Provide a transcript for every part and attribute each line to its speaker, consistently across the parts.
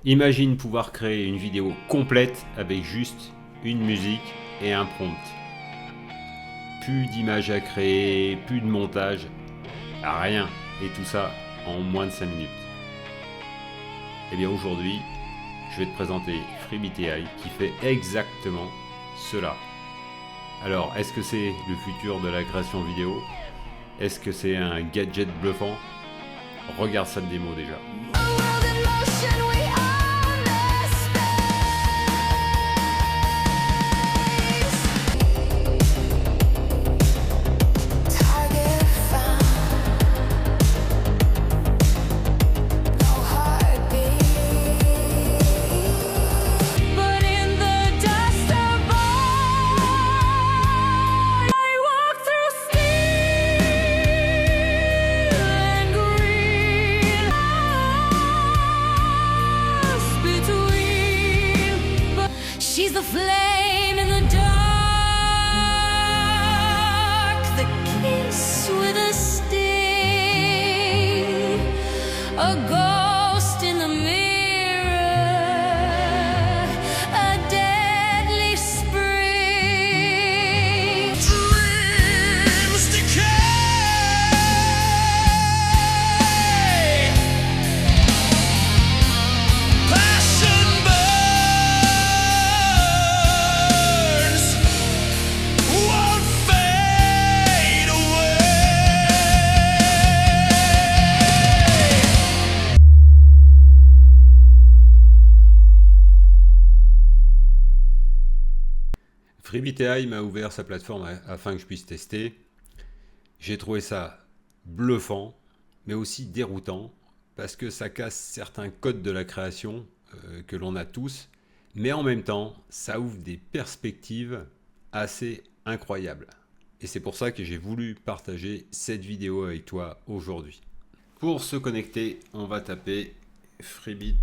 Speaker 1: Imagine pouvoir créer une vidéo complète avec juste une musique et un prompt. Plus d'images à créer, plus de montage, rien. Et tout ça en moins de 5 minutes. Et bien aujourd'hui, je vais te présenter FreeBTI qui fait exactement cela. Alors, est-ce que c'est le futur de la création vidéo? Est-ce que c'est un gadget bluffant? Regarde cette démo déjà.
Speaker 2: She's the flame in the dark, the kiss with a sting, a ghost in the mirror, a deadly spring. Dreams decay, passion burns, won't fade away.
Speaker 1: FreeBTI m'a ouvert sa plateforme afin que je puisse tester. J'ai trouvé ça bluffant, mais aussi déroutant, parce que ça casse certains codes de la création que l'on a tous, mais en même temps, ça ouvre des perspectives assez incroyables. Et c'est pour ça que j'ai voulu partager cette vidéo avec toi aujourd'hui. Pour se connecter, on va taper freebit.ai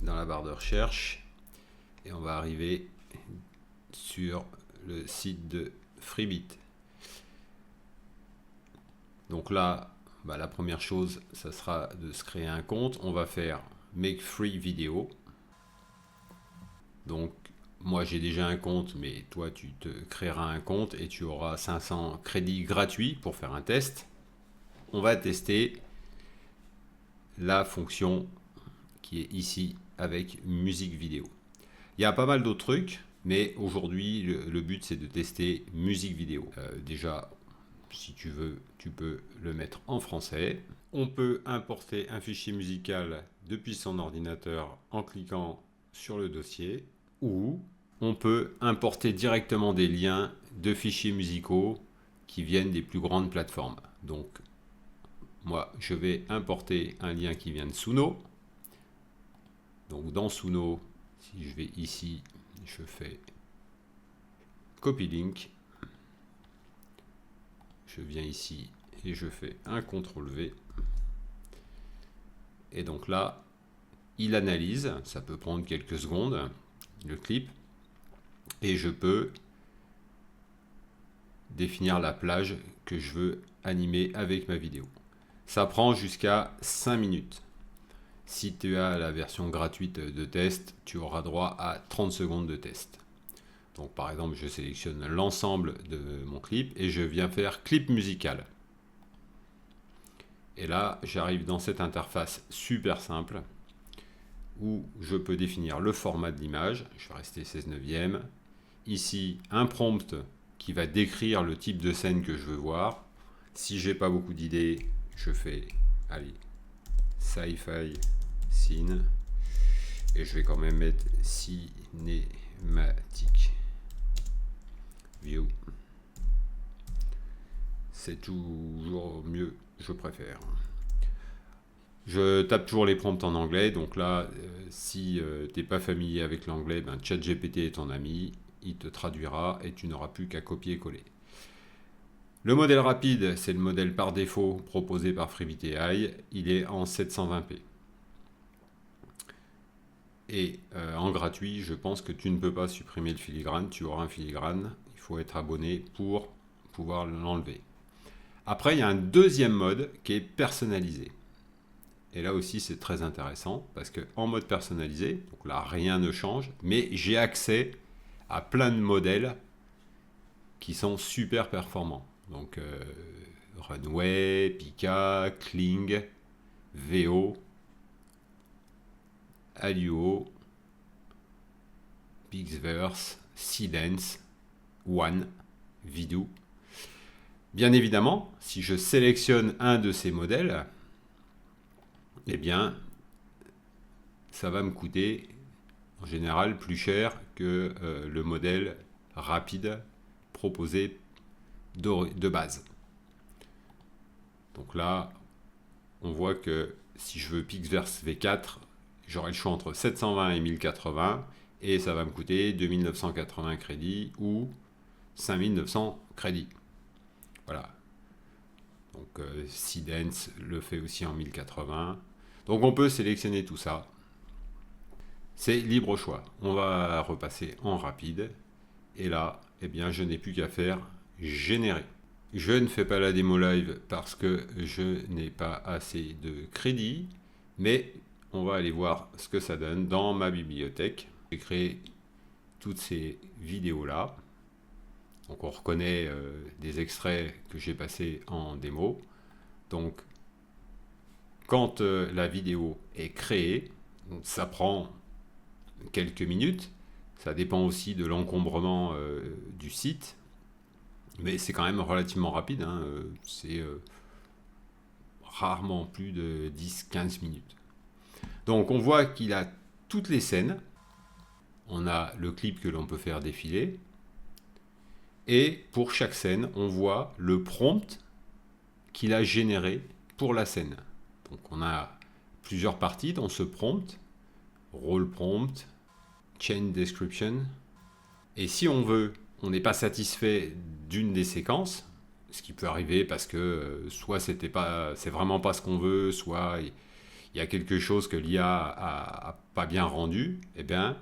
Speaker 1: dans la barre de recherche et on va arriver sur le site de Freebit. Donc là, la première chose, ça sera de se créer un compte. On va faire Make Free Video. Donc moi j'ai déjà un compte, mais toi tu te créeras un compte et tu auras 500 crédits gratuits pour faire un test. On va tester la fonction qui est ici avec musique vidéo. Il y a pas mal d'autres trucs, mais aujourd'hui le but c'est de tester musique vidéo. Déjà, si tu veux, tu peux le mettre en français. On peut importer un fichier musical depuis son ordinateur en cliquant sur le dossier, ou on peut importer directement des liens de fichiers musicaux qui viennent des plus grandes plateformes. Donc moi je vais importer un lien qui vient de Suno. Donc dans Suno, si je vais ici, je fais copy link, je viens ici et je fais un CTRL V, et donc là il analyse, ça peut prendre quelques secondes le clip, et je peux définir la plage que je veux animer avec ma vidéo. Ça prend jusqu'à 5 minutes. Si tu as la version gratuite de test, tu auras droit à 30 secondes de test. Donc par exemple, je sélectionne l'ensemble de mon clip et je viens faire clip musical. Et là, j'arrive dans cette interface super simple où je peux définir le format de l'image. Je vais rester 16/9. Ici, un prompt qui va décrire le type de scène que je veux voir. Si j'ai pas beaucoup d'idées, je fais, allez, sci-fi scene, et je vais quand même mettre cinématique view. C'est toujours mieux, je préfère. Je tape toujours les prompts en anglais, donc là, si tu n'es pas familier avec l'anglais, ChatGPT est ton ami, il te traduira et tu n'auras plus qu'à copier-coller. Le modèle rapide, c'est le modèle par défaut proposé par FreeBTI, il est en 720p. Et en gratuit, je pense que tu ne peux pas supprimer le filigrane, tu auras un filigrane, il faut être abonné pour pouvoir l'enlever. Après, il y a un deuxième mode qui est personnalisé. Et là aussi, c'est très intéressant parce qu'en mode personnalisé, donc là, rien ne change, mais j'ai accès à plein de modèles qui sont super performants. Donc, Runway, Pika, Kling, VO, Alluo, Pixverse, Seedance, One, Vidoo. Bien évidemment, si je sélectionne un de ces modèles, eh bien, ça va me coûter en général plus cher que le modèle rapide proposé de base. Donc là, on voit que si je veux Pixverse V4, j'aurai le choix entre 720 et 1080 et ça va me coûter 2980 crédits ou 5900 crédits. Voilà. Donc Seedance le fait aussi en 1080. Donc on peut sélectionner tout ça. C'est libre choix. On va repasser en rapide. Et là, eh bien, je n'ai plus qu'à faire générer. Je ne fais pas la démo live parce que je n'ai pas assez de crédit. Mais on va aller voir ce que ça donne dans ma bibliothèque. J'ai créé toutes ces vidéos-là. Donc on reconnaît des extraits que j'ai passés en démo. Donc quand la vidéo est créée, ça prend quelques minutes. Ça dépend aussi de l'encombrement du site. Mais c'est quand même relativement rapide. Hein. C'est rarement plus de 10-15 minutes. Donc on voit qu'il a toutes les scènes. On a le clip que l'on peut faire défiler. Et pour chaque scène, on voit le prompt qu'il a généré pour la scène. Donc on a plusieurs parties dans ce prompt. Role prompt, chain description. Et si on veut, on n'est pas satisfait d'une des séquences, ce qui peut arriver parce que soit c'est vraiment pas ce qu'on veut, soit il y a quelque chose que l'IA a pas bien rendu, eh bien,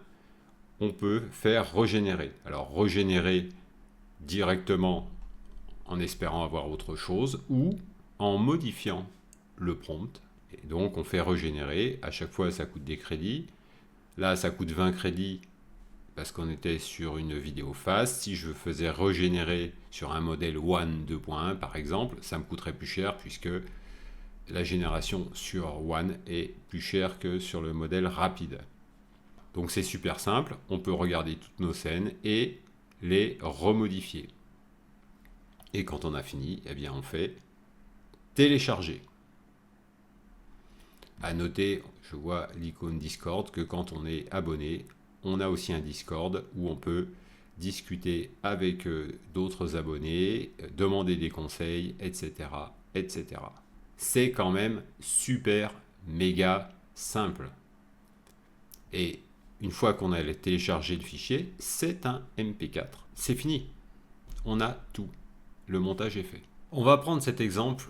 Speaker 1: on peut faire régénérer. Alors régénérer directement en espérant avoir autre chose ou en modifiant le prompt. Et donc on fait régénérer. À chaque fois, ça coûte des crédits. Là, ça coûte 20 crédits parce qu'on était sur une vidéo fast. Si je faisais régénérer sur un modèle One 2.1 par exemple, ça me coûterait plus cher puisque la génération sur One est plus chère que sur le modèle rapide. Donc c'est super simple, on peut regarder toutes nos scènes et les remodifier. Et quand on a fini, eh bien on fait télécharger. À noter, je vois l'icône Discord, que quand on est abonné, on a aussi un Discord où on peut discuter avec d'autres abonnés, demander des conseils, etc., etc. C'est quand même super, méga simple. Et une fois qu'on a téléchargé le fichier, c'est un MP4. C'est fini. On a tout. Le montage est fait. On va prendre cet exemple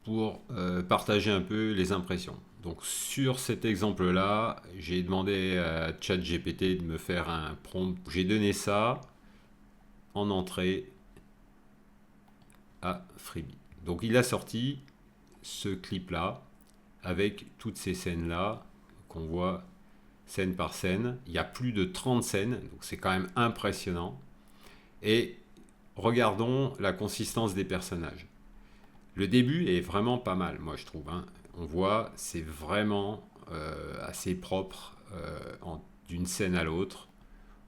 Speaker 1: pour partager un peu les impressions. Donc sur cet exemple-là, j'ai demandé à ChatGPT de me faire un prompt. J'ai donné ça en entrée à Freebie. Donc il a sorti ce clip-là avec toutes ces scènes-là qu'on voit scène par scène. Il y a plus de 30 scènes, donc c'est quand même impressionnant. Et regardons la consistance des personnages. Le début est vraiment pas mal, moi je trouve. Hein. On voit, c'est vraiment assez propre d'une scène à l'autre.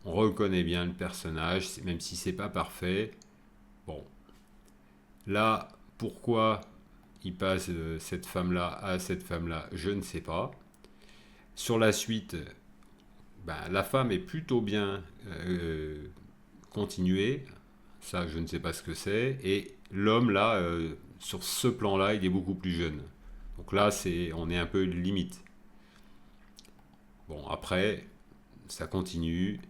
Speaker 1: On reconnaît bien le personnage, même si c'est pas parfait. Bon, là, pourquoi il passe cette femme-là à cette femme-là, je ne sais pas. Sur la suite, ben, la femme est plutôt bien continuée. Ça, je ne sais pas ce que c'est. Et l'homme, là, sur ce plan-là, il est beaucoup plus jeune. Donc là, on est un peu limite. Bon, après, ça continue,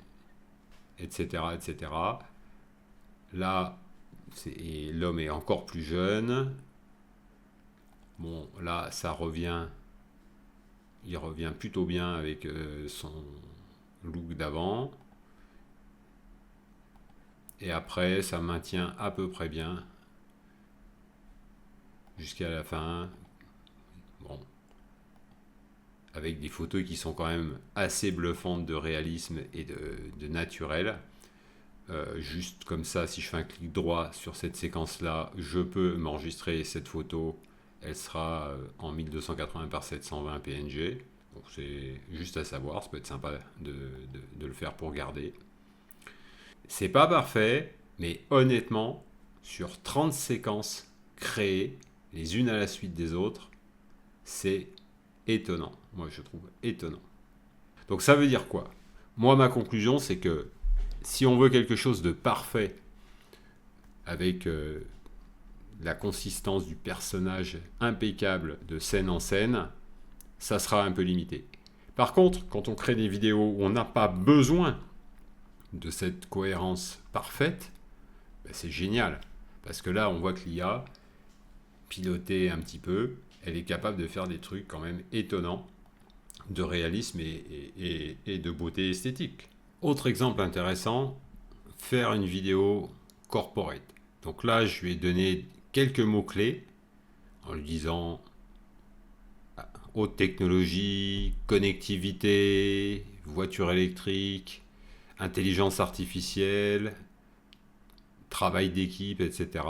Speaker 1: etc., etc. Là, l'homme est encore plus jeune. Bon, là, ça revient. Il revient plutôt bien avec son look d'avant. Et après, ça maintient à peu près bien. jusqu'à la fin. Bon, avec des photos qui sont quand même assez bluffantes de réalisme et de naturel. Juste comme ça, si je fais un clic droit sur cette séquence-là, je peux m'enregistrer cette photo. Elle sera en 1280 par 720 PNG. Donc c'est juste à savoir, ça peut être sympa de le faire pour garder. C'est pas parfait, mais honnêtement, sur 30 séquences créées, les unes à la suite des autres, c'est étonnant. Moi, je trouve étonnant. Donc ça veut dire quoi? Moi, ma conclusion, c'est que si on veut quelque chose de parfait, avec la consistance du personnage impeccable de scène en scène, ça sera un peu limité. Par contre, quand on crée des vidéos où on n'a pas besoin de cette cohérence parfaite, ben c'est génial. Parce que là, on voit que l'IA, pilotée un petit peu, elle est capable de faire des trucs quand même étonnants, de réalisme et de beauté esthétique. Autre exemple intéressant, faire une vidéo corporate. Donc là, je lui ai donné quelques mots-clés en lui disant haute technologie, connectivité, voiture électrique, intelligence artificielle, travail d'équipe, etc.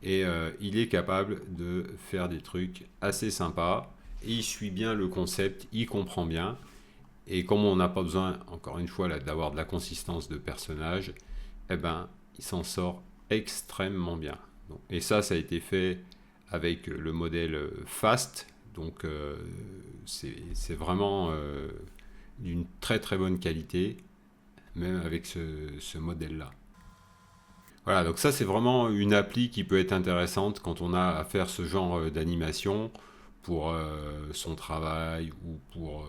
Speaker 1: Et il est capable de faire des trucs assez sympas. Et il suit bien le concept, il comprend bien. Et comme on n'a pas besoin, encore une fois, d'avoir de la consistance de personnage, eh ben, il s'en sort extrêmement bien. Et ça a été fait avec le modèle FAST. Donc, c'est vraiment d'une très très bonne qualité, même avec ce modèle-là. Voilà, donc ça c'est vraiment une appli qui peut être intéressante quand on a à faire ce genre d'animation pour son travail ou pour,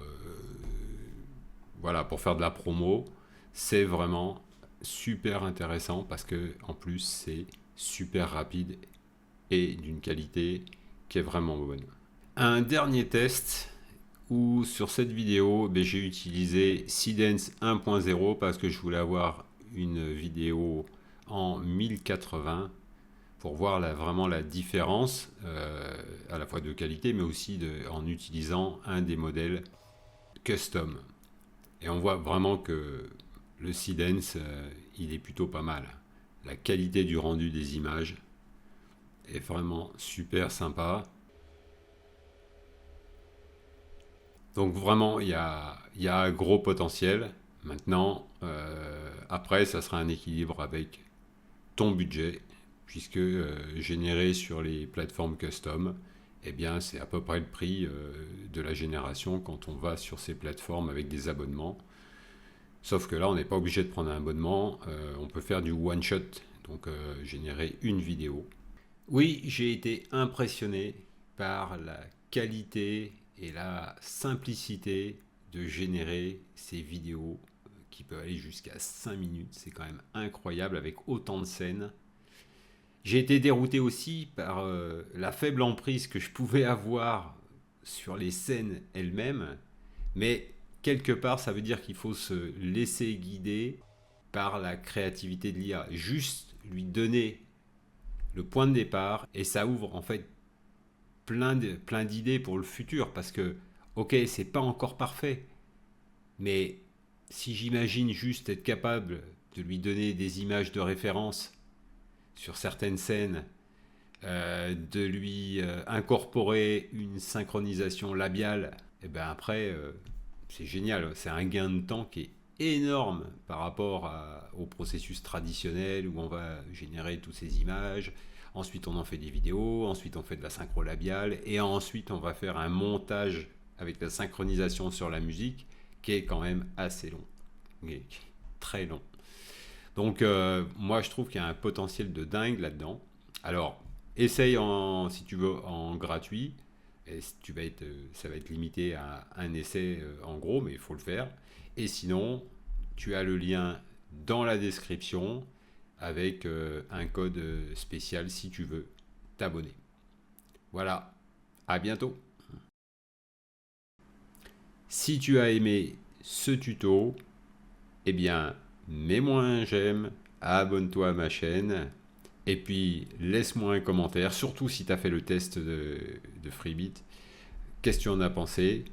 Speaker 1: voilà, pour faire de la promo. C'est vraiment super intéressant parce que en plus c'est super rapide et d'une qualité qui est vraiment bonne. Un dernier test où sur cette vidéo j'ai utilisé Seedance 1.0 parce que je voulais avoir une vidéo en 1080 pour voir vraiment la différence à la fois de qualité mais aussi en utilisant un des modèles custom. Et on voit vraiment que le Seedance il est plutôt pas mal. La qualité du rendu des images est vraiment super sympa. Donc vraiment il y a un gros potentiel. Maintenant après ça sera un équilibre avec ton budget, puisque généré sur les plateformes custom, eh bien c'est à peu près le prix de la génération quand on va sur ces plateformes avec des abonnements. Sauf que là, on n'est pas obligé de prendre un abonnement, on peut faire du one shot, donc générer une vidéo. Oui, j'ai été impressionné par la qualité et la simplicité de générer ces vidéos qui peuvent aller jusqu'à 5 minutes. C'est quand même incroyable avec autant de scènes. J'ai été dérouté aussi par la faible emprise que je pouvais avoir sur les scènes elles-mêmes. Mais quelque part, ça veut dire qu'il faut se laisser guider par la créativité de l'IA. Juste lui donner le point de départ et ça ouvre en fait plein d'idées pour le futur. Parce que, ok, c'est pas encore parfait, mais si j'imagine juste être capable de lui donner des images de référence sur certaines scènes, de lui incorporer une synchronisation labiale, et ben après, c'est génial. C'est un gain de temps qui est énorme par rapport au processus traditionnel où on va générer toutes ces images. Ensuite, on en fait des vidéos, ensuite on fait de la synchro labiale, et ensuite on va faire un montage avec la synchronisation sur la musique qui est quand même assez long, très long. Donc moi je trouve qu'il y a un potentiel de dingue là-dedans. Alors essaye si tu veux en gratuit, et ça va être limité à un essai en gros, mais il faut le faire. Et sinon, tu as le lien dans la description avec un code spécial si tu veux t'abonner. Voilà, à bientôt. Si tu as aimé ce tuto, eh bien, mets-moi un j'aime, abonne-toi à ma chaîne Et puis, laisse-moi un commentaire, surtout si tu as fait le test de Freebit. Qu'est-ce que tu en as pensé?